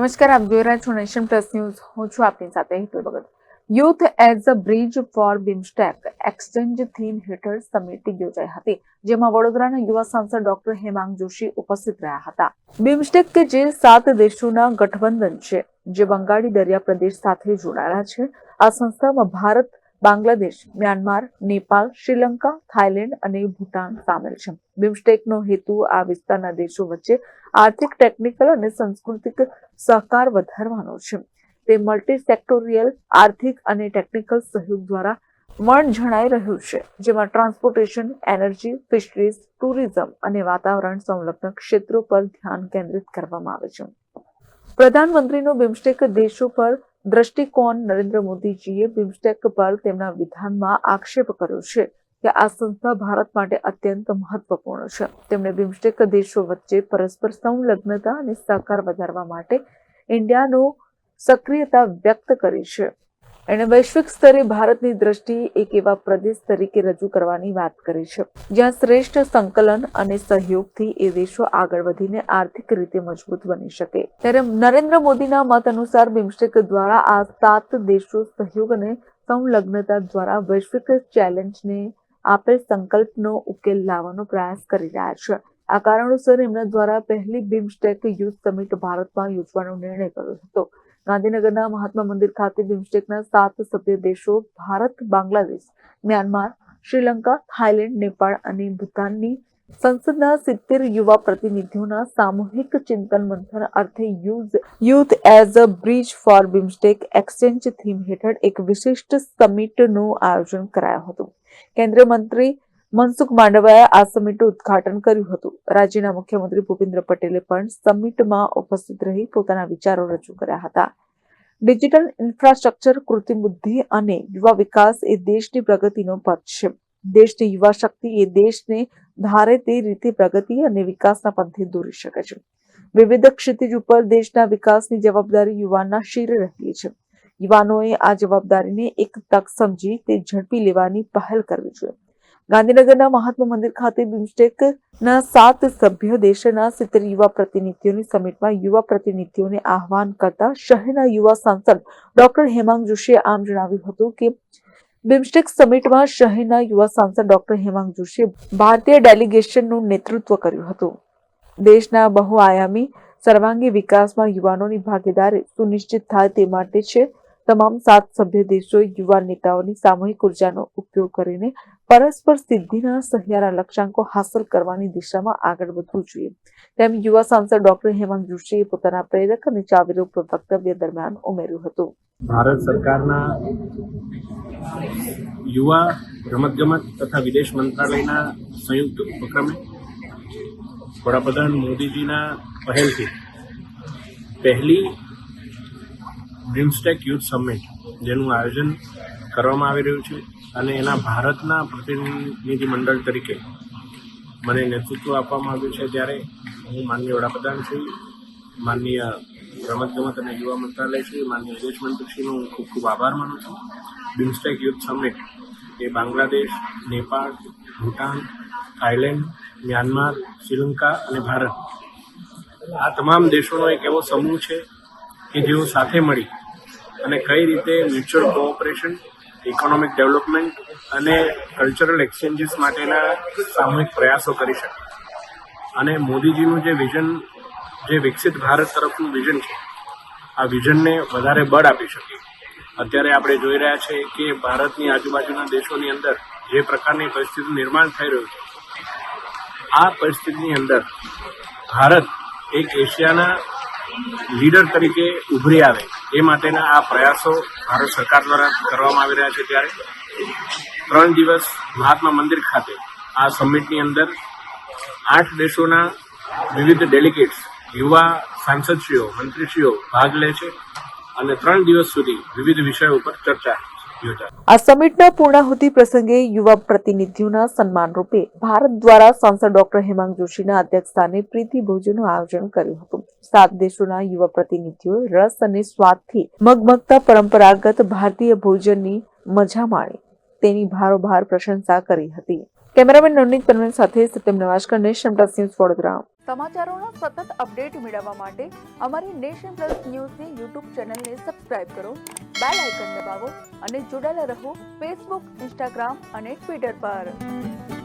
નમસ્કાર, આપ જોઈ રહ્યા છો નેશન પ્લસ ન્યૂઝ. હું છું આપની સાથે Hetu Bhagat. Youth as a bridge for BIMSTEC exchange theme હેઠળ સમિટ યોજાઈ હતી, જેમાં વડોદરાના યુવા સાંસદ ડોક્ટર હેમાંગ જોશી ઉપસ્થિત રહ્યા હતા. બિમસ્ટેક કે જે 7 દેશોના ગઠબંધન છે, જે બંગાળી દરિયા પ્રદેશ સાથે જોડાયેલા છે. આ સંસ્થામાં ભારત, બાંગ્લાદેશ, મ્યાનમાર, નેપાળ, શ્રીલંકા, થાઈલેન્ડ અને ભૂટાન સામેલ છે. બિમસ્ટેકનો હેતુ આ વિસ્તારના દેશો વચ્ચે આર્થિક, ટેકનિકલ અને સાંસ્કૃતિક સહકાર વધારવાનો છે. તે મલ્ટી સેક્ટોરિયલ આર્થિક અને ટેકનિકલ સહયોગ દ્વારા વણઝણાઈ રહ્યું છે, જેમાં ટ્રાન્સપોર્ટેશન, એનર્જી, ફિશરીઝ, ટુરિઝમ અને વાતાવરણ સંલગ્ન ક્ષેત્રો પર ધ્યાન કેન્દ્રિત કરવામાં આવે છે. પ્રધાનમંત્રીનો બિમસ્ટેક દેશો પર દ્રષ્ટિકોણ. નરેન્દ્ર મોદીજીએ બિમસ્ટેક પર તેમના વિધાનમાં આક્ષેપ કર્યો છે કે આ સંસ્થા ભારત માટે અત્યંત મહત્વપૂર્ણ છે. તેમણે બિમસ્ટેક દેશો વચ્ચે પરસ્પર સંલગ્નતા અને સહકાર વધારવા માટે ઇન્ડિયાનો સક્રિયતા વ્યક્ત કરી છે. એણે વૈશ્વિક સ્તરે ભારતની દ્રષ્ટિએ એક એવા પ્રદેશ તરીકે રજૂ કરવાની વાત કરી છે, જ્યાં શ્રેષ્ઠ સંકલન અને સહયોગથી એ દેશો આગળ વધીને આર્થિક રીતે મજબૂત બની શકે. ત્યારે નરેન્દ્ર મોદીના મત અનુસાર બિમસ્ટેક દ્વારા આ 7 દેશો સહયોગ અને સંલગ્નતા દ્વારા વૈશ્વિક ચેલેન્જને આપેલ સંકલ્પનો ઉકેલ લાવવાનો પ્રયાસ કરી રહ્યા છે. આ કારણોસર એમના દ્વારા પહેલી બિમસ્ટેક યુથ સમિટ ભારતમાં યોજવાનો નિર્ણય કર્યો હતો. ગાંધીનગરના મહાત્મા મંદિર ખાતે બિમસ્ટેકના 7 સભ્ય દેશો ભારત, બાંગ્લાદેશ, મ્યાનમાર, શ્રીલંકા, થાઈલેન્ડ, નેપાળ અને ભૂતાનની સંસદના 70 યુવા પ્રતિનિધિઓના સામૂહિક ચિંતન મંથન અર્થે youth as a bridge for BIMSTEC exchange theme હેઠળ એક વિશિષ્ટ સમિટનું આયોજન કરાયું હતું. કેન્દ્રીય મંત્રી મનસુખ માંડવિયાએ આ સમિટનું ઉદ્ઘાટન કર્યું હતું. રાજ્યના મુખ્યમંત્રી ભૂપેન્દ્ર પટેલે પણ સમિટમાં ઉપસ્થિત રહી પોતાના વિચારો રજૂ કર્યા હતા. ડિજિટલ ઇન્ફ્રાસ્ટ્રક્ચર, કૃત્રિમ બુદ્ધિ અને યુવા વિકાસ એ દેશની પ્રગતિનો પથ છે. દેશની યુવા શક્તિ એ દેશને ધારે તે રીતે પ્રગતિ અને વિકાસના પંથે દોરી શકે છે. વિવિધ ક્ષિતિજ ઉપર દેશના વિકાસની જવાબદારી યુવાનના શિરે રહેલી છે. યુવાનોએ આ જવાબદારીને એક તક સમજી તે ઝડપી લેવાની પહેલ કરવી જોઈએ. ગાંધીનગરના મહાત્મા મંદિર ખાતે બિમસ્ટેકના 7 સભ્ય દેશના 70 યુવા પ્રતિનિધિઓની સમિટમાં યુવા પ્રતિનિધિઓને આહવાન કરતા શહેરના યુવા સાંસદ ડોક્ટર હેમાંગ જોશીએ આમ જણાવ્યું હતું કે બિમસ્ટેક સમિટમાં શહેરના યુવા સાંસદ ડોક્ટર હેમાંગ જોશીએ ભારતીય ડેલિગેશનનું નેતૃત્વ કર્યું હતું. દેશના બહુઆયામી સર્વાંગી વિકાસમાં યુવાનોની ભાગીદારી સુનિશ્ચિત થાય તે માટે છે. તમામ 7 સભ્ય દેશોએ યુવા નેતાઓની સામૂહિક ઉર્જાનો ઉપયોગ કરીને પરસ્પર સિદ્ધિના સહિયારા લક્ષ્યાંકો હાંસલ કરવાની દિશામાં આગળ વધવું જોઈએ, તેમ યુવા સાંસદ ડોક્ટર હેમાંગ જોશીએ પોતાના પ્રેરક અને ચાવીરૂપ વક્તવ્ય દરમિયાન ઉમેર્યું હતું. ભારત સરકારના યુવા, રમતગમત તથા વિદેશ મંત્રાલયના સંયુક્ત ઉપક્રમે વડાપ્રધાન મોદીજીના પહેલથી પહેલી બિમસ્ટેક યુથ સમિટ જેનું આયોજન કરવામાં આવી રહ્યું છે અને એના ભારતના પ્રતિનિધિ મંડળ તરીકે મને નેતૃત્વ આપવામાં આવ્યું છે. ત્યારે હું માનનીય વડાપ્રધાન શ્રી, માનનીય રમતગમત અને યુવા મંત્રાલય શ્રી, માનનીય વિદેશ મંત્રીશ્રીનો હું ખૂબ ખૂબ આભાર માનું છું. બિમસ્ટેક યુથ સમિટ એ બાંગ્લાદેશ, નેપાળ, ભૂટાન, થાઈલેન્ડ, મ્યાનમાર, શ્રીલંકા અને ભારત આ તમામ દેશોનો એક એવો સમૂહ છે કે જેઓ સાથે મળી અને કઈ રીતે મ્યુચ્યુઅલ કોઓપરેશન, ઇકોનોમિક ડેવલપમેન્ટ અને કલ્ચરલ એક્સચેન્જીસ માટેના સામૂહિક પ્રયાસો કરી શકે. અને મોદીજીનું જે વિઝન, જે વિકસિત ભારત તરફનું વિઝન છે, આ વિઝનને વધારે બળ આપી શકે. અત્યારે આપણે જોઈ રહ્યા છે કે ભારતની આજુબાજુના દેશોની અંદર જે પ્રકારની પરિસ્થિતિનું નિર્માણ થઈ રહ્યું છે, આ પરિસ્થિતિની અંદર ભારત એક એશિયાના લીડર તરીકે ઉભરી આવે એ માટેના આ પ્રયાસો ભારત સરકાર દ્વારા કરવામાં આવી રહ્યા છે. ત્યારે 3 દિવસ મહાત્મા મંદિર ખાતે આ સમિટની અંદર 8 દેશોના વિવિધ ડેલિગેટ્સ, યુવા સાંસદશ્રીઓ, મંત્રીશ્રીઓ ભાગ લે છે અને 3 દિવસ સુધી વિવિધ વિષયો ઉપર ચર્ચા યોજાય. આ સમિટના પૂર્ણાહુતિ પ્રસંગે યુવા પ્રતિનિધિઓના સન્માન રૂપે ભારત દ્વારા સાંસદ ડોક્ટર હેમાંગ જોશીના અધ્યક્ષસ્થાને પ્રીતિ ભોજનનું આયોજન કર્યું હતું. 7 દેશોના યુવા પ્રતિનિધિઓએ રસ અને સ્વાદથી મગમગતા પરંપરાગત ભારતીય ભોજનની મજા માણી તેની ભારોભાર પ્રશંસા કરી હતી. કેમેરામેન નવનીત પરમેન સાથે Satyam Navashakar, Nation Plus News, Vadodara. સમાચારોના સતત અપડેટ મેળવવા માટે અમારી નેશન પ્લસ ન્યૂઝની યુટ્યુબ ચેનલને સબસ્ક્રાઇબ કરો, બેલ આઇકન દબાવો અને જોડાયેલા રહો ફેસબુક, ઇન્સ્ટાગ્રામ અને ટ્વિટર પર.